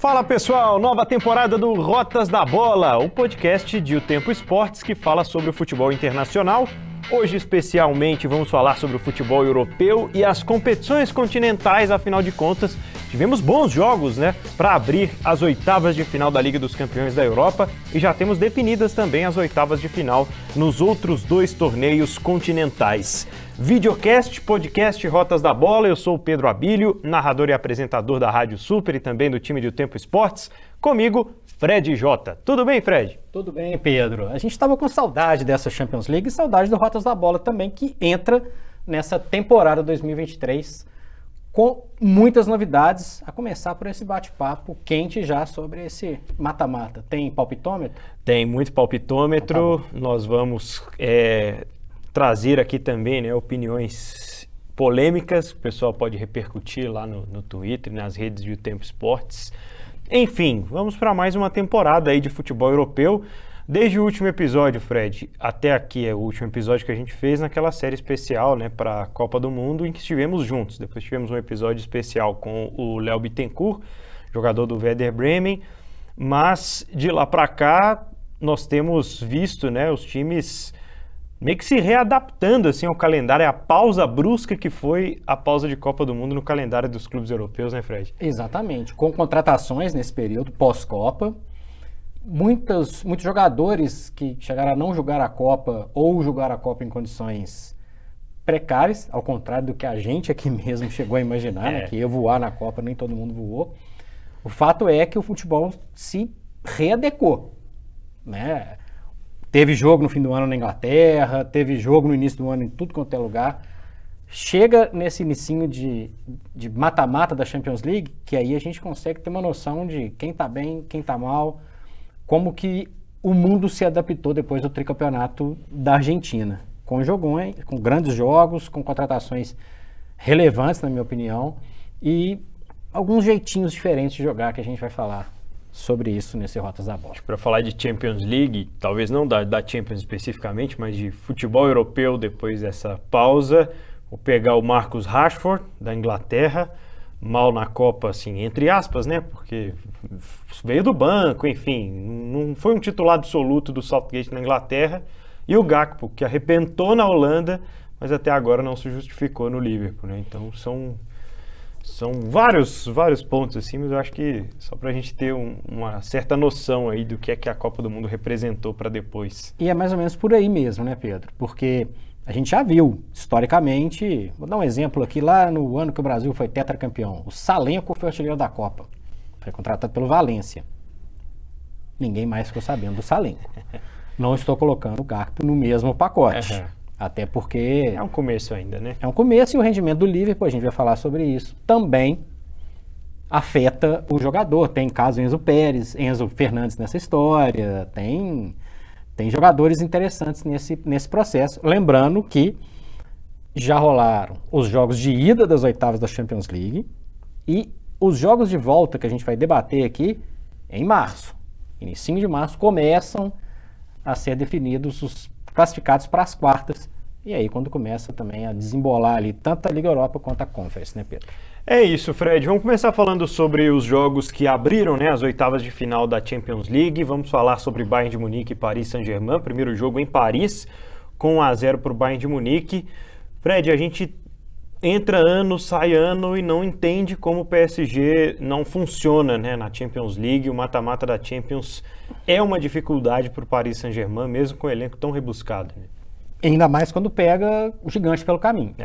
Fala pessoal, nova temporada do Rotas da Bola, o podcast de O Tempo Esportes que fala sobre o futebol internacional. Hoje especialmente vamos falar sobre o futebol europeu e as competições continentais, afinal de contas tivemos bons jogos, para abrir as oitavas de final da Liga dos Campeões da Europa e já temos definidas também as oitavas de final nos outros dois torneios continentais. Videocast, podcast Rotas da Bola, eu sou o Pedro Abílio, narrador e apresentador da Rádio Super e também do time de O Tempo Esportes. Comigo, Fred Jota. Tudo bem, Fred? Tudo bem, Pedro. A gente estava com saudade dessa Champions League e saudade do Rotas da Bola também, que entra nessa temporada 2023 com muitas novidades, a começar por esse bate-papo quente já sobre esse mata-mata. Tem palpitômetro? Tem muito palpitômetro. Então, nós vamos trazer aqui também opiniões polêmicas, o pessoal pode repercutir lá no Twitter, nas redes de O Tempo Esportes. Enfim, vamos para mais uma temporada aí de futebol europeu. Desde o último episódio, Fred, até aqui é o último episódio que a gente fez naquela série especial, para a Copa do Mundo, em que estivemos juntos. Depois tivemos um episódio especial com o Léo Bittencourt, jogador do Werder Bremen. Mas de lá para cá, nós temos visto, os times meio que se readaptando assim ao calendário, é a pausa brusca que foi a pausa de Copa do Mundo no calendário dos clubes europeus, né, Fred? Exatamente, com contratações nesse período pós-Copa, muitos jogadores que chegaram a não jogar a Copa ou jogar a Copa em condições precárias, ao contrário do que a gente aqui mesmo chegou a imaginar, que ia voar na Copa, nem todo mundo voou. O fato é que o futebol se readequou, Teve jogo no fim do ano na Inglaterra, teve jogo no início do ano em tudo quanto é lugar. Chega nesse inicinho de mata-mata da Champions League, que aí a gente consegue ter uma noção de quem tá bem, quem tá mal, como que o mundo se adaptou depois do tricampeonato da Argentina. Com jogões, com grandes jogos, com contratações relevantes, na minha opinião, e alguns jeitinhos diferentes de jogar que a gente vai falar sobre isso nesse Rotas da Bola. Para falar de Champions League, talvez não da Champions especificamente, mas de futebol europeu depois dessa pausa, vou pegar o Marcus Rashford, da Inglaterra, mal na Copa, assim, entre aspas, porque veio do banco, enfim, não foi um titular absoluto do Southgate na Inglaterra, e o Gakpo, que arrebentou na Holanda, mas até agora não se justificou no Liverpool, Então são vários pontos assim, mas eu acho que só para a gente ter uma certa noção aí do que é que a Copa do Mundo representou para depois. E é mais ou menos por aí mesmo, Pedro? Porque a gente já viu, historicamente, vou dar um exemplo aqui, lá no ano que o Brasil foi tetracampeão, o Salenco foi artilheiro da Copa, foi contratado pelo Valência. Ninguém mais ficou sabendo do Salenco. Não estou colocando o Gakpo no mesmo pacote. Uhum. Até porque... É um começo ainda, É um começo e o rendimento do Liverpool, a gente vai falar sobre isso, também afeta o jogador. Tem caso Enzo Fernandes nessa história, tem jogadores interessantes nesse processo. Lembrando que já rolaram os jogos de ida das oitavas da Champions League e os jogos de volta que a gente vai debater aqui em março. Inicinho de março começam a ser definidos os classificados para as quartas, e aí quando começa também a desembolar ali tanto a Liga Europa quanto a Conference, Pedro? É isso, Fred. Vamos começar falando sobre os jogos que abriram as oitavas de final da Champions League. Vamos falar sobre Bayern de Munique e Paris Saint-Germain. Primeiro jogo em Paris, com 1-0 para o Bayern de Munique. Fred, a gente entra ano, sai ano e não entende como o PSG não funciona na Champions League. O mata-mata da Champions é uma dificuldade para o Paris Saint-Germain, mesmo com um elenco tão rebuscado. Ainda mais quando pega o gigante pelo caminho.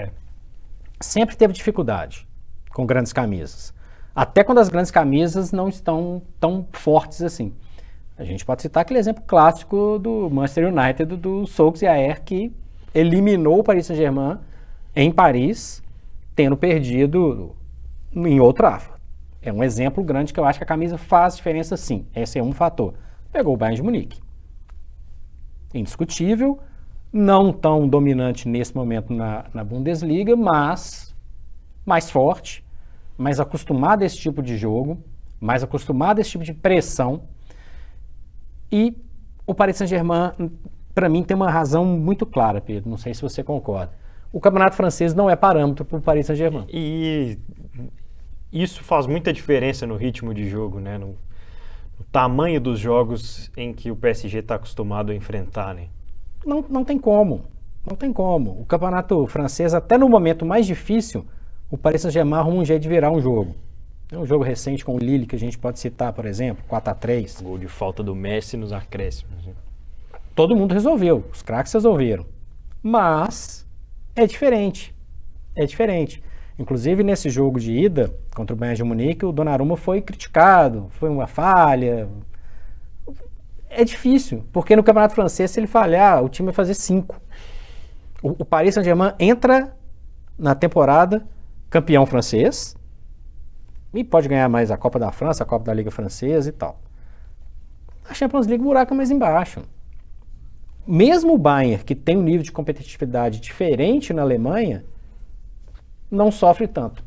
Sempre teve dificuldade com grandes camisas. Até quando as grandes camisas não estão tão fortes assim. A gente pode citar aquele exemplo clássico do Manchester United, do Solskjaer, que eliminou o Paris Saint-Germain em Paris, tendo perdido em Old Trafford. É um exemplo grande que eu acho que a camisa faz diferença sim. Esse é um fator. Pegou o Bayern de Munique. Indiscutível, não tão dominante nesse momento na Bundesliga, mas mais forte, mais acostumado a esse tipo de jogo, mais acostumado a esse tipo de pressão. E o Paris Saint-Germain, para mim, tem uma razão muito clara, Pedro. Não sei se você concorda. O campeonato francês não é parâmetro para o Paris Saint-Germain. E isso faz muita diferença no ritmo de jogo, né? No tamanho dos jogos em que o PSG está acostumado a enfrentar, né? Não tem como. Não tem como. O campeonato francês, até no momento mais difícil, o Paris Saint-Germain arruma um jeito de virar um jogo. É um jogo recente com o Lille, que a gente pode citar, por exemplo, 4-3. Gol de falta do Messi nos acréscimos. Todo mundo resolveu, os craques resolveram. Mas é diferente. É diferente. Inclusive, nesse jogo de ida contra o Bayern de Munique, o Donnarumma foi criticado, foi uma falha. É difícil, porque no campeonato francês, se ele falhar, o time vai fazer 5. O Paris Saint-Germain entra na temporada campeão francês e pode ganhar mais a Copa da França, a Copa da Liga Francesa e tal. A Champions League, o buraco é mais embaixo. Mesmo o Bayern, que tem um nível de competitividade diferente na Alemanha, não sofre tanto.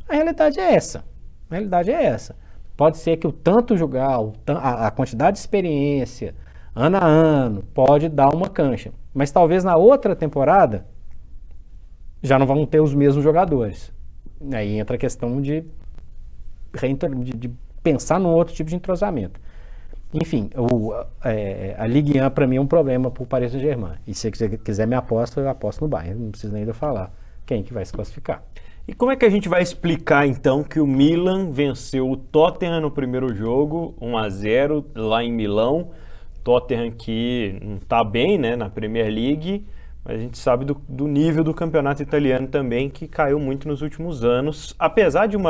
A realidade é essa. A realidade é essa. Pode ser que o tanto jogar, a quantidade de experiência, ano a ano, pode dar uma cancha. Mas talvez na outra temporada já não vão ter os mesmos jogadores. Aí entra a questão de pensar num outro tipo de entrosamento. Enfim, a Ligue 1 para mim é um problema para o Paris Saint-Germain. E se você quiser me aposta, eu aposto no Bayern. Não preciso nem de eu falar quem que vai se classificar. E como é que a gente vai explicar então que o Milan venceu o Tottenham no primeiro jogo, 1-0 lá em Milão? Tottenham que não está bem, né, na Premier League, mas a gente sabe do nível do campeonato italiano também, que caiu muito nos últimos anos, apesar de um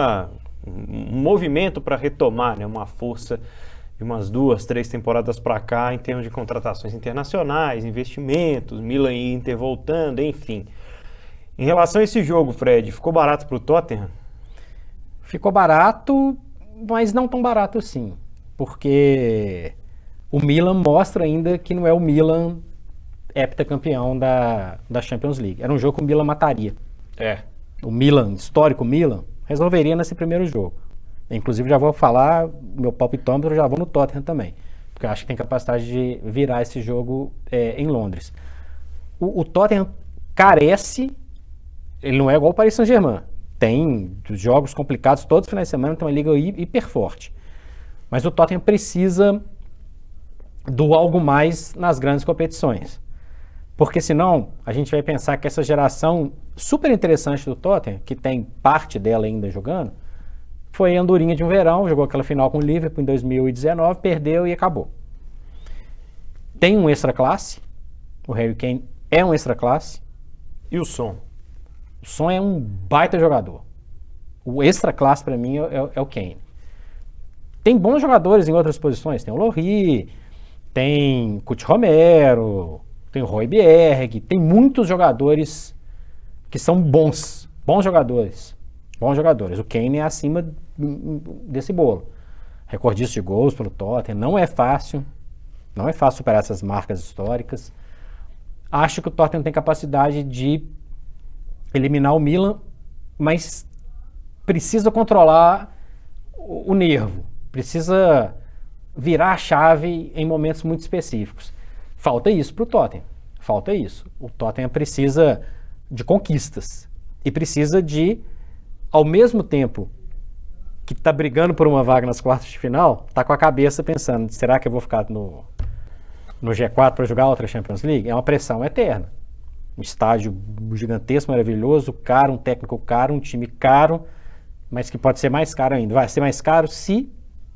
movimento para retomar, né, uma força de umas 2, 3 temporadas para cá em termos de contratações internacionais, investimentos, Milan e Inter voltando, enfim. Em relação a esse jogo, Fred, ficou barato para o Tottenham? Ficou barato, mas não tão barato assim, porque o Milan mostra ainda que não é o Milan heptacampeão da Champions League. Era um jogo que o Milan mataria. O Milan, histórico Milan, resolveria nesse primeiro jogo. Inclusive já vou falar, meu palpitômetro, já vou no Tottenham também, porque eu acho que tem capacidade de virar esse jogo em Londres. O Tottenham carece, ele não é igual o Paris Saint-Germain. Tem jogos complicados todos os finais de semana, tem uma liga hiper forte. Mas o Tottenham precisa do algo mais nas grandes competições. Porque senão a gente vai pensar que essa geração super interessante do Tottenham, que tem parte dela ainda jogando, foi andorinha de um verão, jogou aquela final com o Liverpool em 2019, perdeu e acabou. Tem um extra classe, o Harry Kane é um extra classe. E o Son? O Son é um baita jogador. O extra classe para mim é o Kane. Tem bons jogadores em outras posições, tem o Lohri, tem Cuti Romero, tem o Højbjerg, tem muitos jogadores que são bons jogadores. O Kane é acima desse bolo. Recordista de gols pelo Tottenham, não é fácil superar essas marcas históricas. Acho que o Tottenham tem capacidade de eliminar o Milan, mas precisa controlar o nervo, precisa virar a chave em momentos muito específicos. Falta isso para o Tottenham, falta isso. O Tottenham precisa de conquistas e precisa de, ao mesmo tempo que está brigando por uma vaga nas quartas de final, está com a cabeça pensando, será que eu vou ficar no G4 para jogar outra Champions League? É uma pressão eterna. Um estádio gigantesco, maravilhoso, caro, um técnico caro, um time caro, mas que pode ser mais caro ainda. Vai ser mais caro se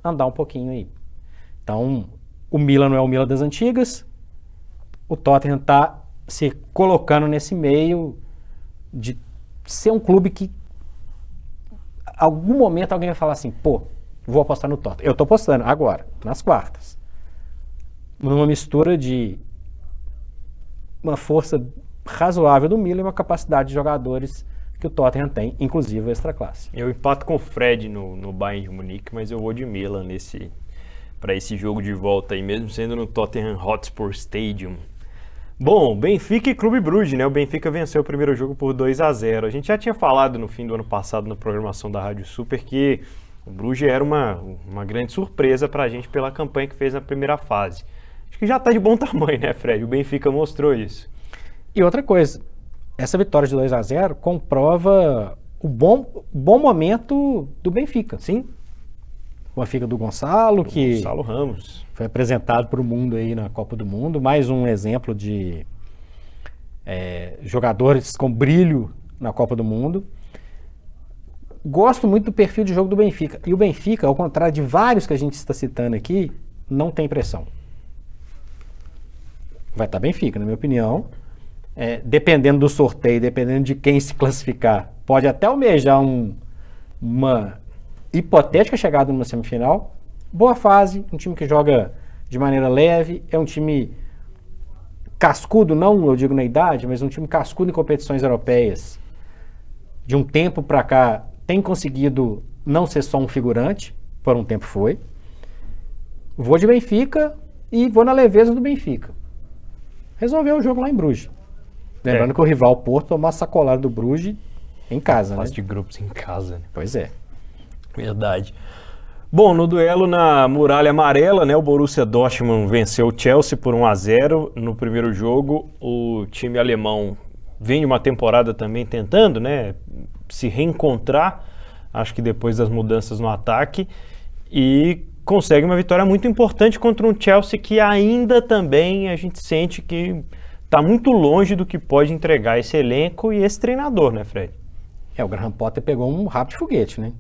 andar um pouquinho aí. Então, o Milan não é o Milan das antigas, o Tottenham está se colocando nesse meio de ser um clube que algum momento alguém vai falar assim, pô, vou apostar no Tottenham. Eu estou apostando agora, nas quartas. Numa mistura de uma força razoável do Milan e uma capacidade de jogadores que o Tottenham tem, inclusive a extraclasse. Eu empato com o Fred no Bayern de Munique, mas eu vou de Milan para esse jogo de volta aí, mesmo sendo no Tottenham Hotspur Stadium. Bom, Benfica e Clube Brugge, né? O Benfica venceu o primeiro jogo por 2-0. A gente já tinha falado no fim do ano passado na programação da Rádio Super que o Brugge era uma grande surpresa para a gente pela campanha que fez na primeira fase. Acho que já está de bom tamanho, né, Fred? O Benfica mostrou isso. E outra coisa, essa vitória de 2-0 comprova o bom momento do Benfica. Sim. O Benfica do Gonçalo, que Gonçalo Ramos. foi apresentado para o mundo aí na Copa do Mundo. Mais um exemplo de jogadores com brilho na Copa do Mundo. Gosto muito do perfil de jogo do Benfica. E o Benfica, ao contrário de vários que a gente está citando aqui, não tem pressão. Vai estar Benfica, na minha opinião. Dependendo do sorteio, dependendo de quem se classificar, pode até almejar uma hipotética chegada numa semifinal. Boa fase, um time que joga de maneira leve, é um time cascudo, não eu digo na idade, mas um time cascudo em competições europeias. De um tempo para cá, tem conseguido não ser só um figurante, por um tempo foi. Vou de Benfica e vou na leveza do Benfica. Resolveu o jogo lá em Bruges. Lembrando que o rival Porto tomou uma sacolada do Bruges em casa, Fase né? de grupos em casa, né? Pois é. Verdade. Bom, no duelo na Muralha Amarela, né, o Borussia Dortmund venceu o Chelsea por 1-0 no primeiro jogo. O time alemão vem de uma temporada também tentando, né, se reencontrar, acho que depois das mudanças no ataque, e consegue uma vitória muito importante contra um Chelsea que ainda também a gente sente que está muito longe do que pode entregar esse elenco e esse treinador, né, Fred? O Graham Potter pegou um rabo de foguete, né?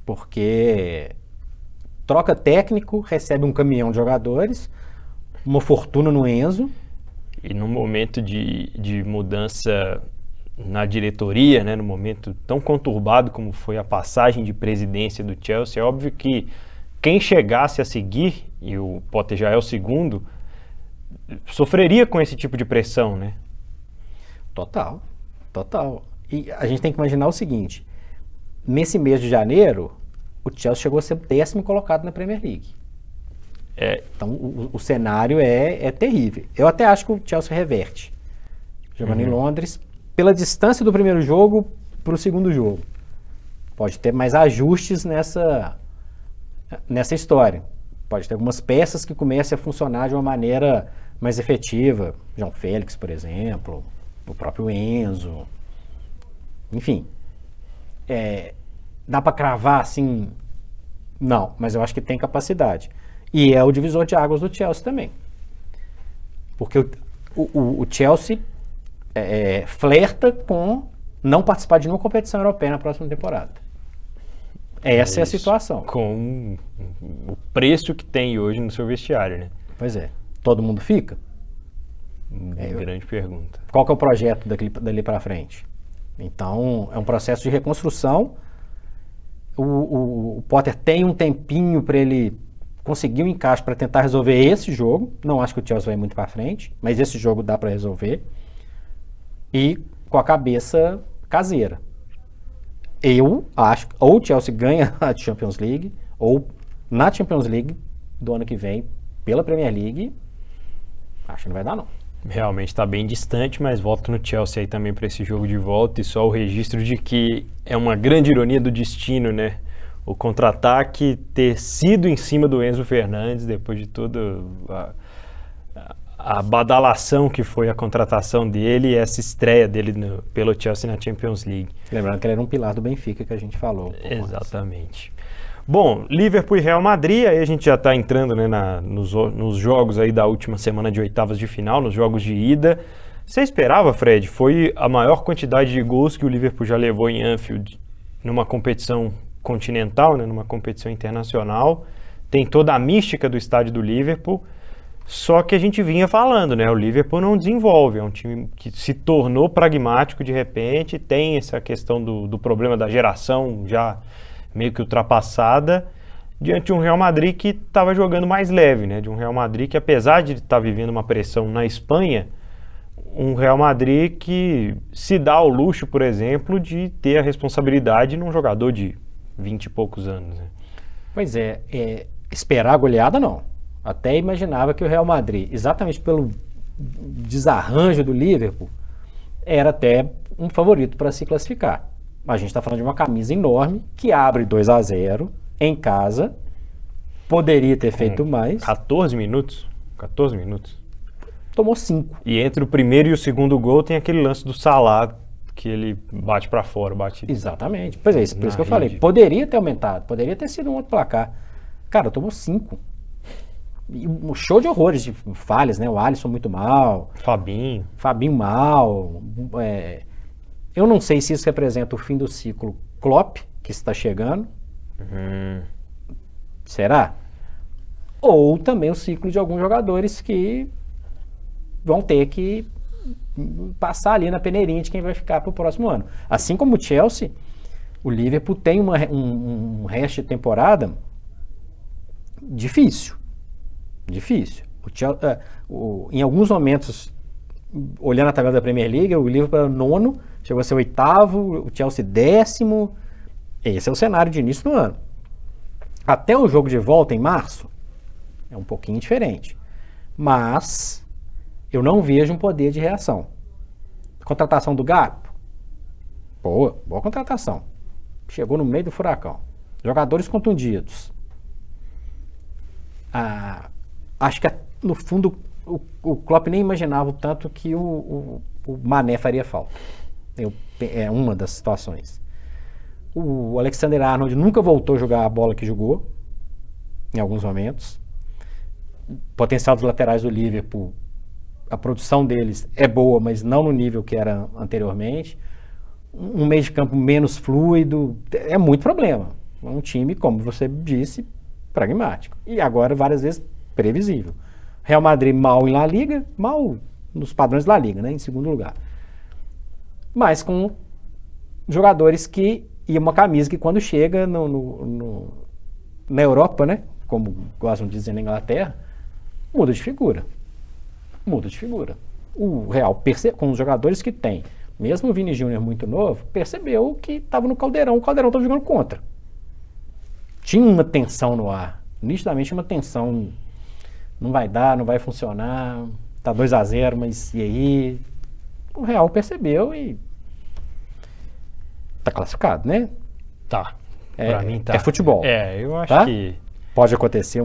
Porque troca técnico, recebe um caminhão de jogadores, uma fortuna no Enzo. E no momento de mudança na diretoria, né, no momento tão conturbado como foi a passagem de presidência do Chelsea, é óbvio que quem chegasse a seguir, e o Potter já é o segundo, sofreria com esse tipo de pressão, né? Total. E a gente tem que imaginar o seguinte, nesse mês de janeiro, o Chelsea chegou a ser o 10º colocado na Premier League. Então o cenário é terrível. Eu até acho que o Chelsea reverte, jogando em Londres, pela distância do primeiro jogo para o segundo jogo. Pode ter mais ajustes nessa história. Pode ter algumas peças que comecem a funcionar de uma maneira mais efetiva. João Félix, por exemplo, o próprio Enzo. Enfim, dá para cravar assim? Não, mas eu acho que tem capacidade. E é o divisor de águas do Chelsea também. Porque o Chelsea flerta com não participar de nenhuma competição europeia na próxima temporada. Essa é a situação. Com o preço que tem hoje no seu vestiário, né? Pois é. Todo mundo fica? Grande pergunta. Qual que é o projeto dali para frente? Então, é um processo de reconstrução. O Potter tem um tempinho para ele conseguir um encaixe para tentar resolver esse jogo. Não acho que o Chelsea vai muito para frente, mas esse jogo dá para resolver. E com a cabeça caseira. Eu acho que ou o Chelsea ganha a Champions League, ou na Champions League do ano que vem, pela Premier League, acho que não vai dar não. Realmente está bem distante, mas volto no Chelsea aí também para esse jogo de volta, e só o registro de que é uma grande ironia do destino, né? O contra-ataque ter sido em cima do Enzo Fernandes, depois de toda a badalação que foi a contratação dele e essa estreia dele pelo Chelsea na Champions League. Lembrando que ele era um pilar do Benfica que a gente falou. Exatamente. Bom, Liverpool e Real Madrid, aí a gente já está entrando, né, nos jogos aí da última semana de oitavas de final, nos jogos de ida. Você esperava, Fred? Foi a maior quantidade de gols que o Liverpool já levou em Anfield numa competição continental, né, numa competição internacional. Tem toda a mística do estádio do Liverpool, só que a gente vinha falando, né, o Liverpool não desenvolve, é um time que se tornou pragmático de repente, tem essa questão do problema da geração já meio que ultrapassada, diante de um Real Madrid que estava jogando mais leve, né? De um Real Madrid que, apesar de estar vivendo uma pressão na Espanha, um Real Madrid que se dá ao luxo, por exemplo, de ter a responsabilidade num jogador de 20 e poucos anos, né? Pois esperar a goleada não. Até imaginava que o Real Madrid, exatamente pelo desarranjo do Liverpool, era até um favorito para se classificar. A gente está falando de uma camisa enorme que abre 2-0 em casa. Poderia ter feito mais. 14 minutos. Tomou 5. E entre o primeiro e o segundo gol tem aquele lance do Salah que ele bate para fora, bate... Exatamente. Pois é, por isso que eu rede. falei. Poderia ter aumentado, poderia ter sido um outro placar. Cara, tomou 5. E um show de horrores, de falhas, né? O Alisson muito mal, Fabinho mal. Eu não sei se isso representa o fim do ciclo Klopp, que está chegando. Será? Ou também o ciclo de alguns jogadores que vão ter que passar ali na peneirinha de quem vai ficar para o próximo ano. Assim como o Chelsea, o Liverpool tem um resto de temporada difícil. Em alguns momentos, olhando a tabela da Premier League, o Liverpool era 9º, chegou a ser 8º, o Chelsea 10º. Esse é o cenário de início do ano. Até o jogo de volta em março, é um pouquinho diferente. Mas eu não vejo um poder de reação. Contratação do Gakpo? Boa contratação. Chegou no meio do furacão. Jogadores contundidos. Acho que no fundo o Klopp nem imaginava o tanto que o Mané faria falta. É uma das situações. O Alexander-Arnold nunca voltou a jogar a bola que jogou, em alguns momentos. O potencial dos laterais do Liverpool, a produção deles é boa, mas não no nível que era anteriormente. Um meio de campo menos fluido, é muito problema. É um time, como você disse, pragmático. E agora, várias vezes, previsível. Real Madrid mal em La Liga, mal nos padrões da La Liga, né, em segundo lugar. Mas com jogadores e uma camisa que quando chega na Europa, né, como gostam de dizer na Inglaterra, muda de figura. O Real, com os jogadores que tem, mesmo o Vini Júnior muito novo, percebeu que estava no Caldeirão, o Caldeirão estava jogando contra. Tinha uma tensão no ar, nitidamente uma tensão, não vai dar, não vai funcionar, tá 2-0, mas e aí? O Real percebeu e tá classificado, né? Tá. Pra mim tá. É futebol. Eu acho que... Pode acontecer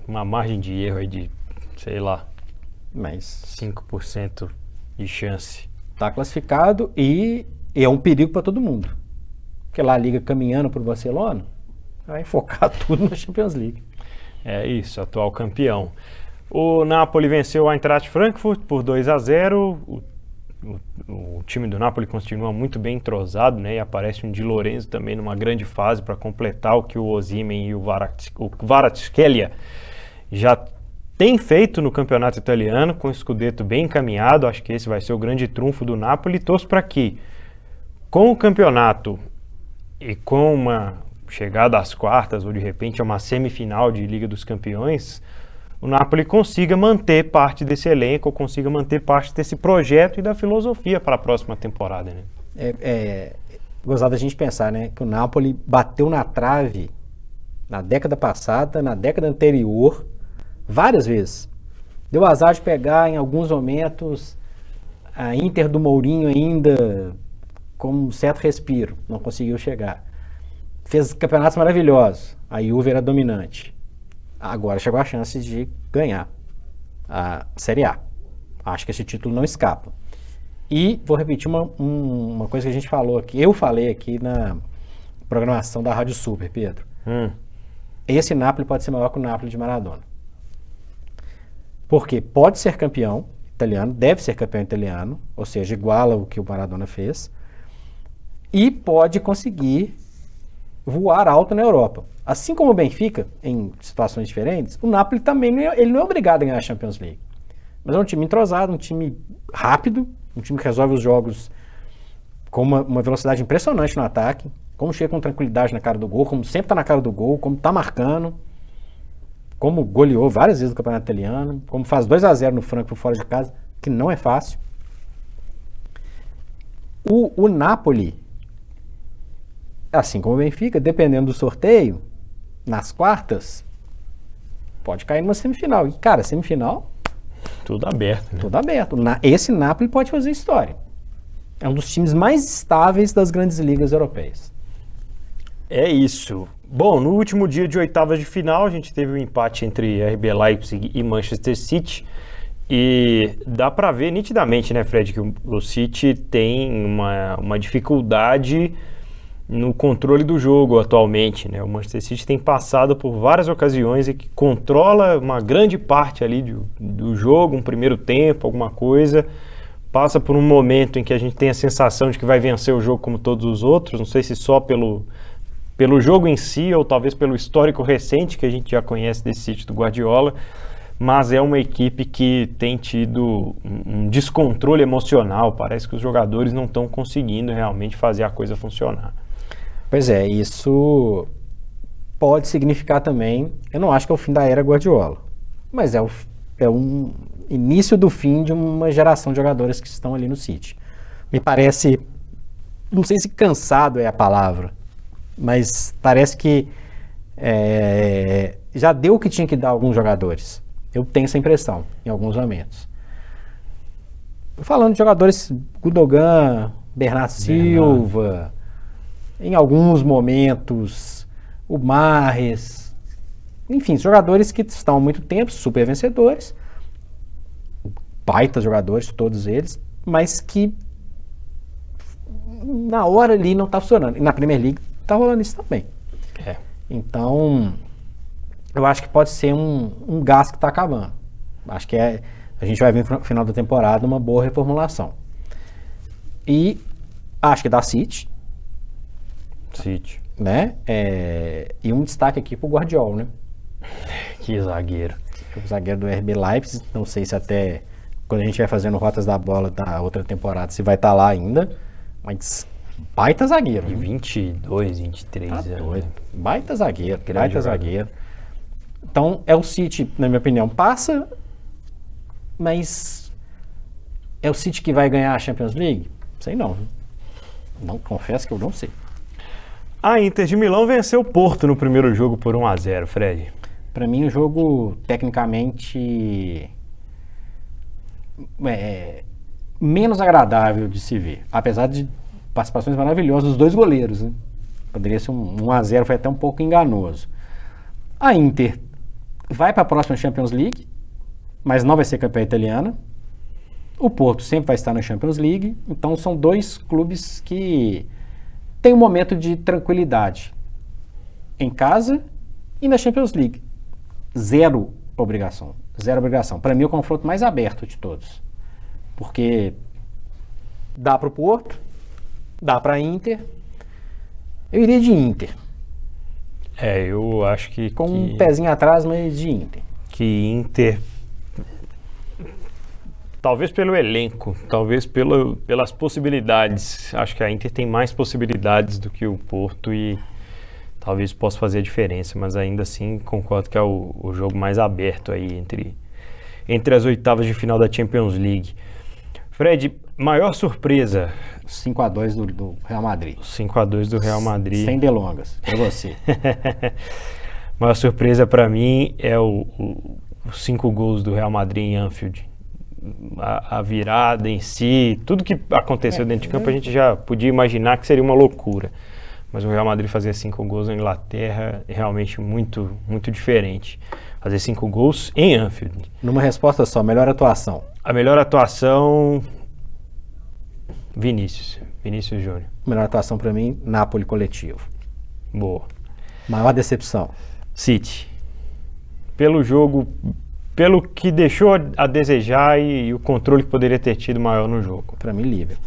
uma margem de erro aí de, sei lá, mas 5% de chance. Tá classificado e é um perigo para todo mundo. Porque lá a Liga caminhando pro Barcelona, vai focar tudo na Champions League. É isso, atual campeão. O Napoli venceu o Eintracht Frankfurt por 2-0. O time do Napoli continua muito bem entrosado, né? E aparece um Di Lorenzo também numa grande fase para completar o que o Osimhen e o Kvaratskhelia já têm feito no campeonato italiano, com o Scudetto bem encaminhado. Acho que esse vai ser o grande trunfo do Napoli. Torço para que, com o campeonato e com uma chegada às quartas ou de repente a uma semifinal de Liga dos Campeões, o Napoli consiga manter parte desse elenco, consiga manter parte desse projeto e da filosofia para a próxima temporada, né? Gozado a gente pensar, né, que o Napoli bateu na trave na década passada, na década anterior, várias vezes. Deu azar de pegar em alguns momentos a Inter do Mourinho ainda com um certo respiro, não conseguiu chegar. Fez campeonatos maravilhosos, a Juve era dominante. Agora chegou a chance de ganhar a Série A. Acho que esse título não escapa. E vou repetir uma coisa que a gente falou aqui. Eu falei aqui na programação da Rádio Super, Pedro. Esse Napoli pode ser maior que o Napoli de Maradona. Porque pode ser campeão italiano, deve ser campeão italiano, ou seja, iguala o que o Maradona fez, e pode conseguir voar alto na Europa. Assim como o Benfica, em situações diferentes, o Napoli também ele não é obrigado a ganhar a Champions League. Mas é um time entrosado, um time rápido, um time que resolve os jogos com uma velocidade impressionante no ataque, como chega com tranquilidade na cara do gol, como sempre está na cara do gol, como está marcando, como goleou várias vezes no Campeonato Italiano, como faz 2-0 no Frankfurt fora de casa, que não é fácil. O Napoli, assim como o Benfica, dependendo do sorteio, nas quartas, pode cair numa semifinal. E, cara, semifinal... Tudo aberto, né? Tudo aberto. Esse Napoli pode fazer história. É um dos times mais estáveis das grandes ligas europeias. É isso. Bom, no último dia de oitavas de final, a gente teve um empate entre RB Leipzig e Manchester City. E dá para ver nitidamente, né, Fred, que o City tem uma dificuldade no controle do jogo atualmente, né? O Manchester City tem passado por várias ocasiões e que controla uma grande parte ali do jogo, um primeiro tempo, alguma coisa, passa por um momento em que a gente tem a sensação de que vai vencer o jogo como todos os outros, não sei se só pelo jogo em si ou talvez pelo histórico recente que a gente já conhece desse City do Guardiola, mas é uma equipe que tem tido um descontrole emocional, parece que os jogadores não estão conseguindo realmente fazer a coisa funcionar. Pois é, isso pode significar também, eu não acho que é o fim da era Guardiola, mas é um início do fim de uma geração de jogadores que estão ali no City. Me parece, não sei se cansado é a palavra, mas parece que já deu o que tinha que dar a alguns jogadores. Eu tenho essa impressão em alguns momentos. Falando de jogadores, Gundogan, Bernardo Silva, em alguns momentos, o Mahrez, enfim, jogadores que estão há muito tempo, super vencedores, baitas jogadores, todos eles, mas que na hora ali não está funcionando. E na Premier League está rolando isso também. Então, eu acho que pode ser um gás que está acabando. Acho que a gente vai ver no final da temporada uma boa reformulação. E acho que dá City. Né? E um destaque aqui pro Guardiola, né? Que zagueiro. O zagueiro do RB Leipzig, não sei se até quando a gente vai fazendo Rotas da Bola da outra temporada, se vai estar lá ainda, mas baita zagueiro. De 22, 23 anos. Doido. Baita zagueiro, baita zagueiro. Então, é o City, na minha opinião, passa, mas é o City que vai ganhar a Champions League? Sei não. Não, confesso que eu não sei. A Inter de Milão venceu o Porto no primeiro jogo por 1-0, Fred. Para mim, o jogo, tecnicamente, menos agradável de se ver. Apesar de participações maravilhosas dos dois goleiros, né? Poderia ser um 1-0, foi até um pouco enganoso. A Inter vai para a próxima Champions League, mas não vai ser campeã italiana. O Porto sempre vai estar na Champions League. Então, são dois clubes que têm um momento de tranquilidade em casa e na Champions League. Zero obrigação. Para mim, é o confronto mais aberto de todos. Porque dá para o Porto, dá para a Inter. Eu iria de Inter. Eu acho que... Com um pezinho atrás, mas de Inter. Que Inter... Talvez pelo elenco, talvez pelas possibilidades. Acho que a Inter tem mais possibilidades do que o Porto e talvez possa fazer a diferença, mas ainda assim concordo que é o jogo mais aberto aí entre as oitavas de final da Champions League. Fred, maior surpresa? 5-2 do Real Madrid. 5-2 do Real Madrid. Sem delongas, é você. Maior surpresa para mim é os 5 gols do Real Madrid em Anfield. A virada em si, tudo que aconteceu dentro de campo, a gente já podia imaginar que seria uma loucura. Mas o Real Madrid fazer 5 gols na Inglaterra é realmente muito, muito diferente. Fazer 5 gols em Anfield. Numa resposta só, melhor atuação. A melhor atuação, Vinícius Júnior. Melhor atuação para mim, Napoli coletivo. Boa. Maior decepção? City. Pelo jogo, pelo que deixou a desejar e o controle que poderia ter tido maior no jogo. Para mim, Liverpool.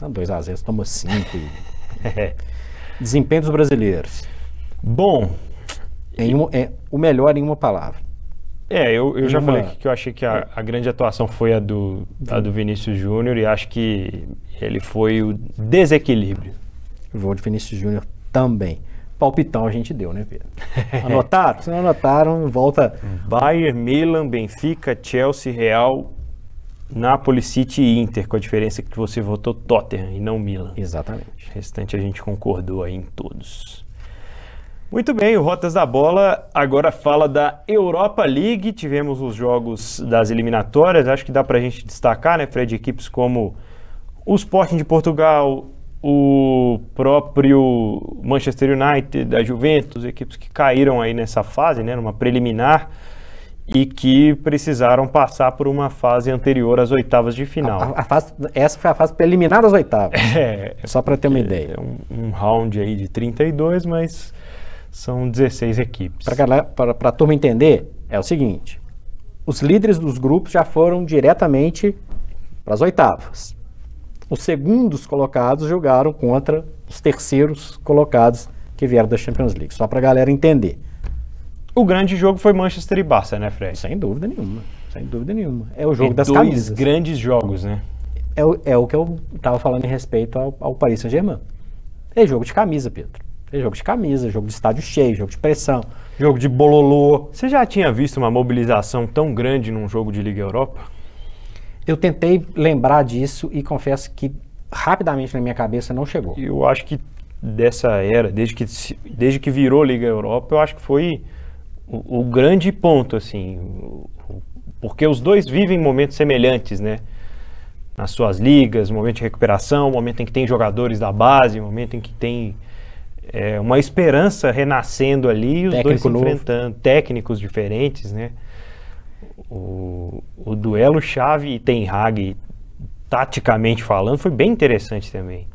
2-0, toma 5. Desempenho dos brasileiros. Bom. O melhor em uma palavra. Eu já falei que eu achei que a grande atuação foi a do Vinícius Júnior e acho que ele foi o desequilíbrio. Vou de Vinícius Júnior também. Palpitão a gente deu, né, Pedro? Anotaram? Se não anotaram, volta. Bayern, Milan, Benfica, Chelsea, Real, Napoli, City e Inter, com a diferença que você votou Tottenham e não Milan. Exatamente. O restante a gente concordou aí em todos. Muito bem, o Rotas da Bola agora fala da Europa League. Tivemos os jogos das eliminatórias, acho que dá pra gente destacar, né, Fred, equipes como o Sporting de Portugal, o próprio Manchester United, a Juventus, equipes que caíram aí nessa fase, né, numa preliminar, e que precisaram passar por uma fase anterior às oitavas de final. Essa foi a fase preliminar das oitavas. Só para ter uma ideia. É um round aí de 32, mas são 16 equipes. Para a turma entender, é o seguinte: os líderes dos grupos já foram diretamente para as oitavas. Os segundos colocados jogaram contra os terceiros colocados que vieram da Champions League. Só para a galera entender. O grande jogo foi Manchester e Barça, né, Fred? Sem dúvida nenhuma. Sem dúvida nenhuma. É o jogo das camisas. Dois grandes jogos, né? É o que eu estava falando em respeito ao Paris Saint-Germain. É jogo de camisa, Pedro. É jogo de camisa, jogo de estádio cheio, jogo de pressão, jogo de bololô. Você já tinha visto uma mobilização tão grande num jogo de Liga Europa? Eu tentei lembrar disso e confesso que rapidamente na minha cabeça não chegou. Eu acho que dessa era, desde que virou Liga Europa, eu acho que foi o grande ponto, assim, porque os dois vivem momentos semelhantes, né? Nas suas ligas, momento de recuperação, momento em que tem jogadores da base, momento em que tem uma esperança renascendo ali, os dois se enfrentando, técnicos diferentes, né? O duelo Xavi e Ten Hag, taticamente falando, foi bem interessante também.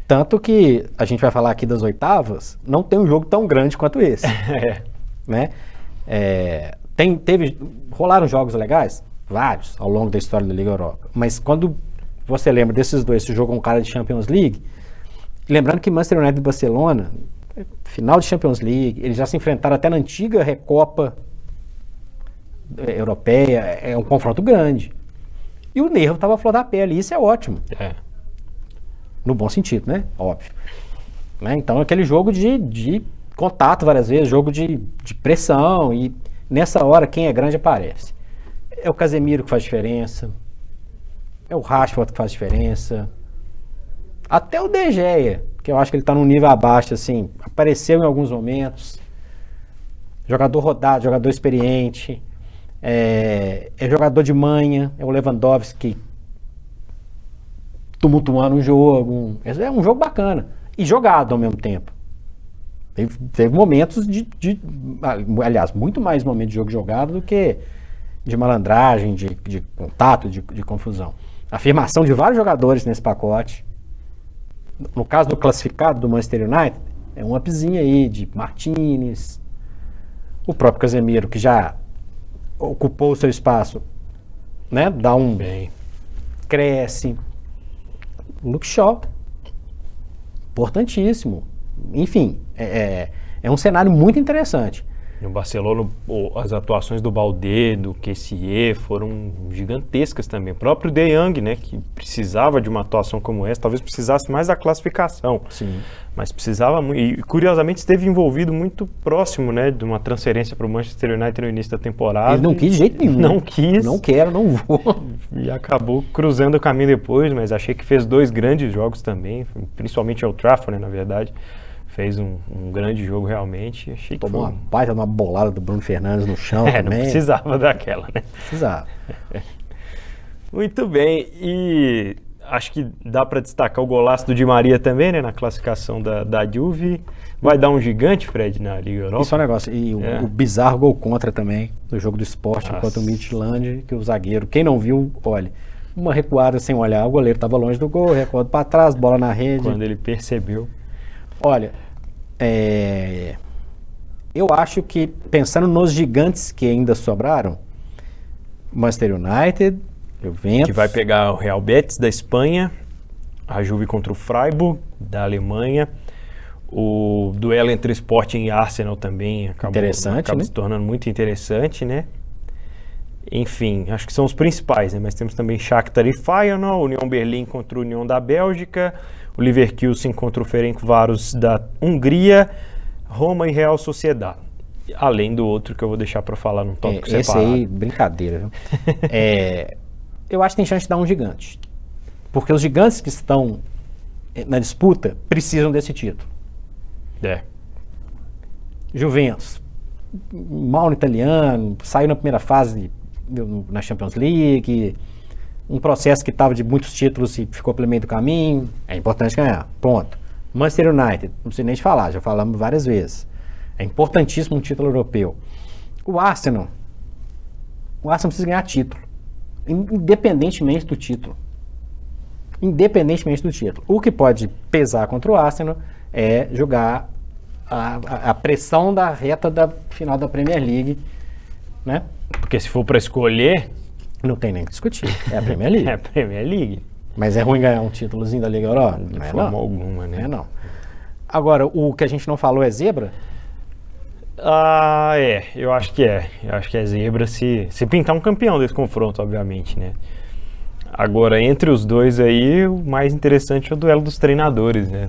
Tanto que a gente vai falar aqui das oitavas, não tem um jogo tão grande quanto esse. Né? Rolaram jogos legais? Vários, ao longo da história da Liga Europa. Mas quando você lembra desses dois, esse jogo com cara de Champions League, lembrando que Manchester United e Barcelona, final de Champions League, eles já se enfrentaram até na antiga Recopa Europeia, é um confronto grande. E o nervo estava à flor da pele, e isso é ótimo. No bom sentido, né? Óbvio. Né? Então, aquele jogo de contato várias vezes, jogo de pressão, e nessa hora quem é grande aparece. É o Casemiro que faz diferença, é o Rashford que faz diferença, até o De Gea, que eu acho que ele está num nível abaixo, assim, apareceu em alguns momentos, jogador rodado, jogador experiente, é jogador de manha, é o Lewandowski tumultuando o jogo, é um jogo bacana, e jogado ao mesmo tempo. Teve momentos aliás, muito mais momentos de jogo jogado do que de malandragem, de contato, de confusão. Afirmação de vários jogadores nesse pacote. No caso do classificado do Manchester United, é um upzinho aí de Martinez, o próprio Casemiro, que já ocupou o seu espaço, né? Cresce. O Luke Shaw, importantíssimo. Enfim, é um cenário muito interessante. No Barcelona, as atuações do Baldé, do Kessié foram gigantescas também. O próprio De Jong, né, que precisava de uma atuação como essa, talvez precisasse mais da classificação. Sim. Mas precisava muito, e curiosamente esteve envolvido muito próximo, né, de uma transferência para o Manchester United no início da temporada. Ele não quis de jeito nenhum. Não quis. Não quero, não vou. E acabou cruzando o caminho depois, mas achei que fez dois grandes jogos também, principalmente ao Trafford, né, na verdade. Fez um grande jogo realmente. Achei que tomou uma baita de uma bolada do Bruno Fernandes no chão também. Não precisava daquela, né? Precisava. Muito bem. E acho que dá para destacar o golaço do Di Maria também, né? Na classificação da Juve. Vai dar um gigante, Fred, na Liga Europa. Isso é um negócio. E o bizarro gol contra também, do jogo do Sport contra o Midtjylland, que o zagueiro, quem não viu, olha, uma recuada sem olhar, o goleiro estava longe do gol, recuado para trás, bola na rede. Quando ele percebeu. Olha, eu acho que, pensando nos gigantes que ainda sobraram, Manchester United, Juventus... Que vai pegar o Real Betis da Espanha, a Juve contra o Freiburg da Alemanha, o duelo entre Sporting e Arsenal também acaba né? Se tornando muito interessante, né? Enfim, acho que são os principais, né? Mas temos também Shakhtar e Feyenoord, União Berlim contra a União da Bélgica, o Leverkusen contra o Ferencváros da Hungria, Roma e Real Sociedad. Além do outro que eu vou deixar para falar num tópico separado. Esse aí, brincadeira, viu? Eu acho que tem chance de dar um gigante. Porque os gigantes que estão na disputa precisam desse título. Juventus, mal no italiano, saiu na primeira fase na Champions League, um processo que estava de muitos títulos e ficou pelo meio do caminho, é importante ganhar, ponto. Manchester United, não precisa nem de falar, já falamos várias vezes, é importantíssimo um título europeu. O Arsenal, O Arsenal precisa ganhar título, independentemente do título. Independentemente do título. O que pode pesar contra o Arsenal é jogar a pressão da reta da final da Premier League, né? Porque se for para escolher... Não tem nem o que discutir. É a Premier League. É a Premier League. Mas é ruim ganhar um títulozinho da Liga Europa? De não é forma não. alguma, né? Não é não. Agora, o que a gente não falou é zebra? Eu acho que é. Eu acho que é zebra se pintar um campeão desse confronto, obviamente, né? Agora, entre os dois aí, o mais interessante é o duelo dos treinadores, né?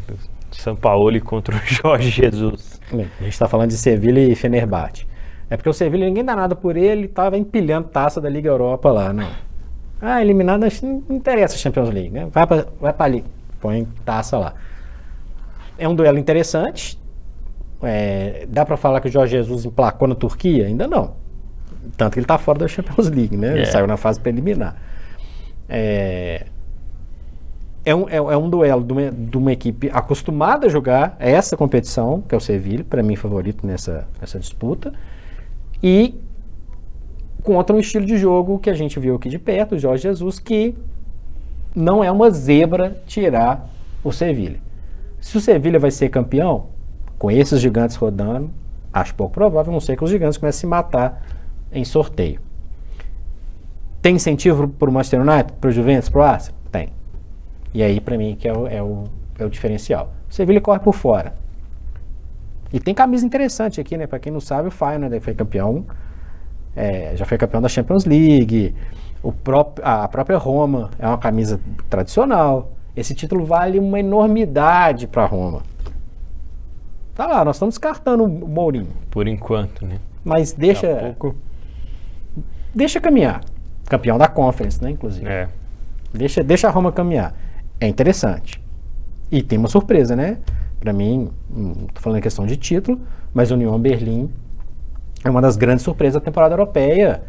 Sampaoli contra o Jorge Jesus. A gente está falando de Sevilha e Fenerbahçe. É porque o Sevilha, ninguém dá nada por ele, estava empilhando taça da Liga Europa lá, não. Eliminado, não interessa a Champions League, né? Vai para ali, põe taça lá. É um duelo interessante. Dá para falar que o Jorge Jesus emplacou na Turquia? Ainda não. Tanto que ele está fora da Champions League, né? Ele saiu na fase preliminar. É um duelo de uma equipe acostumada a jogar essa competição, que é o Sevilha, para mim favorito nessa disputa, e contra um estilo de jogo que a gente viu aqui de perto, o Jorge Jesus, que não é uma zebra tirar o Sevilha. Se o Sevilha vai ser campeão, com esses gigantes rodando, acho pouco provável, a não ser que os gigantes comecem a se matar em sorteio. Tem incentivo para o Manchester United, para o Juventus, para o Arsenal? Tem. E aí, para mim, que é o diferencial. O Sevilha corre por fora. E tem camisa interessante aqui, né? Para quem não sabe, o Feyenoord foi campeão, já foi campeão da Champions League. A própria Roma é uma camisa tradicional. Esse título vale uma enormidade para a Roma. Tá lá, nós estamos descartando o Mourinho. Por enquanto, né? Mas deixa caminhar. Campeão da Conference, né? Inclusive. Deixa a Roma caminhar. É interessante. E tem uma surpresa, né? Para mim, não tô falando em questão de título, mas o Union Berlim é uma das grandes surpresas da temporada europeia.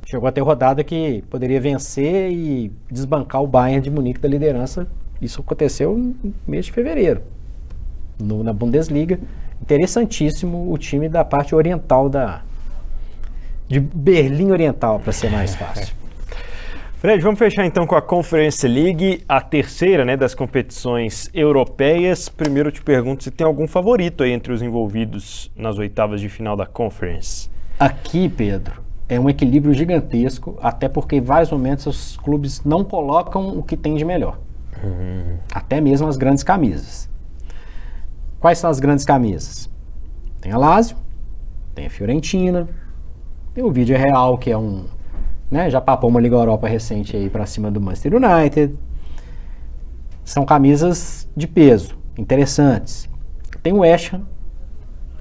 Chegou a ter rodada que poderia vencer e desbancar o Bayern de Munique da liderança. Isso aconteceu no mês de fevereiro, na Bundesliga. Interessantíssimo o time da parte oriental de Berlim Oriental, para ser mais fácil. Fred, vamos fechar então com a Conference League, a terceira, né, das competições europeias. Primeiro eu te pergunto se tem algum favorito aí entre os envolvidos nas oitavas de final da Conference. Aqui, Pedro, é um equilíbrio gigantesco, até porque em vários momentos os clubes não colocam o que tem de melhor. Até mesmo as grandes camisas. Quais são as grandes camisas? Tem a Lazio, tem a Fiorentina, tem o Villarreal, que é já papou uma Liga Europa recente aí para cima do Manchester United. São camisas de peso, interessantes. Tem o West Ham,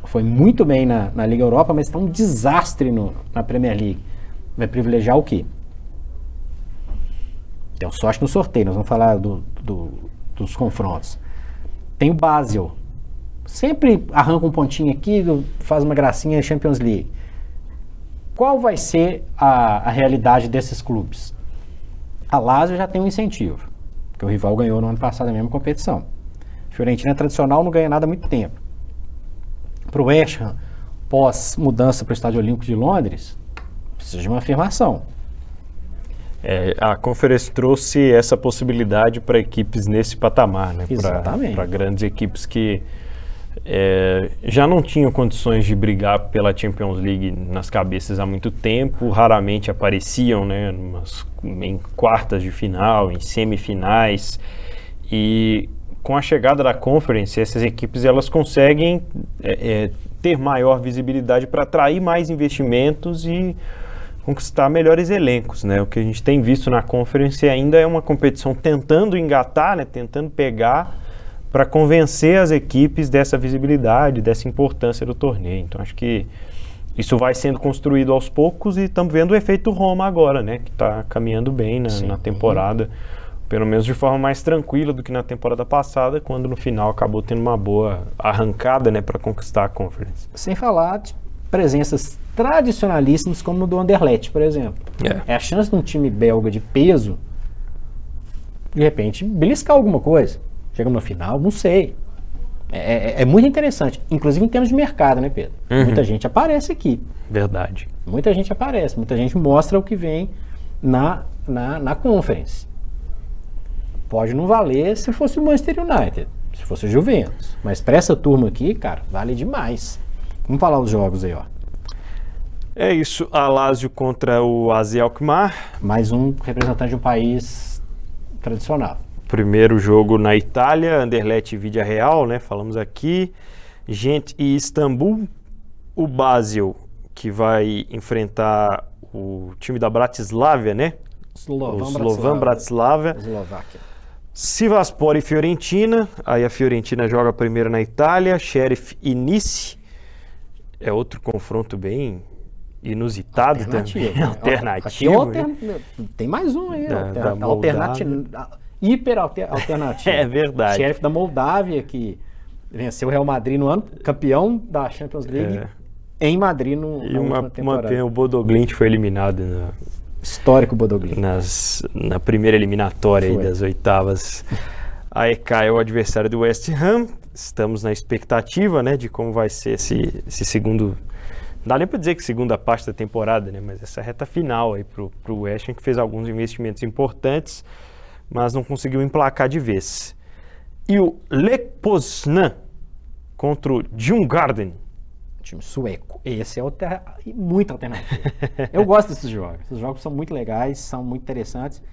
foi muito bem na Liga Europa, mas está um desastre na Premier League. Vai privilegiar o quê? Tem sorte no sorteio, nós vamos falar dos confrontos. Tem o Basel, sempre arranca um pontinho aqui, faz uma gracinha em Champions League. Qual vai ser a realidade desses clubes? A Lazio já tem um incentivo, porque o rival ganhou no ano passado a mesma competição. Fiorentina tradicional não ganha nada há muito tempo. Para o West Ham, pós mudança para o Estádio Olímpico de Londres, precisa de uma afirmação. A Conference trouxe essa possibilidade para equipes nesse patamar, né? Exatamente. Para grandes equipes que já não tinham condições de brigar pela Champions League nas cabeças há muito tempo, raramente apareciam, né, em quartas de final, em semifinais, e com a chegada da Conference, essas equipes elas conseguem ter maior visibilidade para atrair mais investimentos e conquistar melhores elencos, né? O que a gente tem visto na Conference ainda é uma competição tentando engatar, né, tentando pegar para convencer as equipes dessa visibilidade, dessa importância do torneio. Então acho que isso vai sendo construído aos poucos e estamos vendo o efeito Roma agora, né? Que está caminhando bem na temporada, pelo menos de forma mais tranquila do que na temporada passada, quando no final acabou tendo uma boa arrancada, né, para conquistar a Conference. Sem falar de presenças tradicionalíssimas como no do Anderlecht, por exemplo. É a chance de um time belga de peso, de repente, beliscar alguma coisa. Chega no final, não sei. É muito interessante, inclusive em termos de mercado, né, Pedro? Muita gente aparece aqui. Verdade. Muita gente aparece, muita gente mostra o que vem na Conference. Pode não valer se fosse o Manchester United, se fosse o Juventus. Mas para essa turma aqui, cara, vale demais. Vamos falar os jogos aí, ó. É isso, a Lazio contra o AZ Alkmaar. Mais um representante de um país tradicional. Primeiro jogo na Itália, Anderlecht e Villarreal, né? Falamos aqui. Gent e Istambul. O Basel, que vai enfrentar o time da Bratislava, né? Slovan Bratislava. Eslováquia. Sivasspor e Fiorentina. Aí a Fiorentina joga primeiro na Itália. Sheriff e Nice. É outro confronto bem inusitado Alternativo, também. né? Alternativo. Tem mais um aí. Da Alternativo. É verdade. Sheriff da Moldávia, que venceu o Real Madrid no ano, campeão da Champions League em Madrid na última temporada. Pena, o Bodo Glimt foi eliminado Histórico Bodo Glimt. na primeira eliminatória aí das oitavas. A EK é o adversário do West Ham. Estamos na expectativa, né, de como vai ser esse segundo... Não dá nem para dizer que segunda parte da temporada, né, mas essa reta final aí pro West Ham, que fez alguns investimentos importantes, mas não conseguiu emplacar de vez. E o Lech Poznan contra o Djurgården. Time sueco. Esse é muito alternativo. Eu gosto desses jogos. Esses jogos são muito legais, são muito interessantes.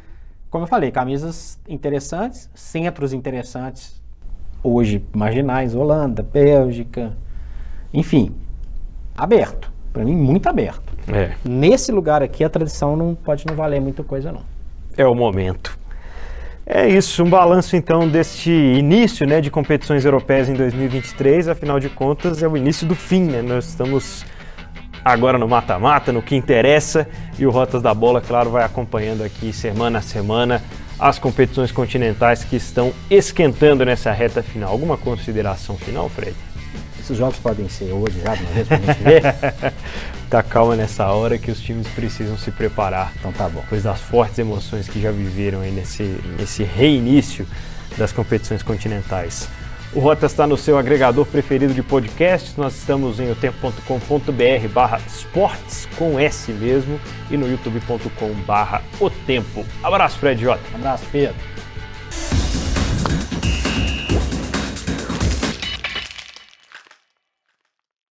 Como eu falei, camisas interessantes, centros interessantes, hoje marginais, Holanda, Bélgica, enfim, aberto. Para mim, muito aberto. Nesse lugar aqui, a tradição não pode não valer muita coisa, não. É o momento. É isso, um balanço então deste início, né, de competições europeias em 2023, afinal de contas é o início do fim, né? Nós estamos agora no mata-mata, no que interessa, e o Rotas da Bola, claro, vai acompanhando aqui semana a semana as competições continentais que estão esquentando nessa reta final. Alguma consideração final, Fred? Esses jogos podem ser hoje já, de uma vez, pra gente ver? Tá calma nessa hora que os times precisam se preparar. Então tá bom. Depois das fortes emoções que já viveram aí nesse reinício das competições continentais. O Rota está no seu agregador preferido de podcasts. Nós estamos em otempo.com.br/esportes com S mesmo e no youtube.com/otempo. Abraço, Fred Jota. Abraço, Pedro.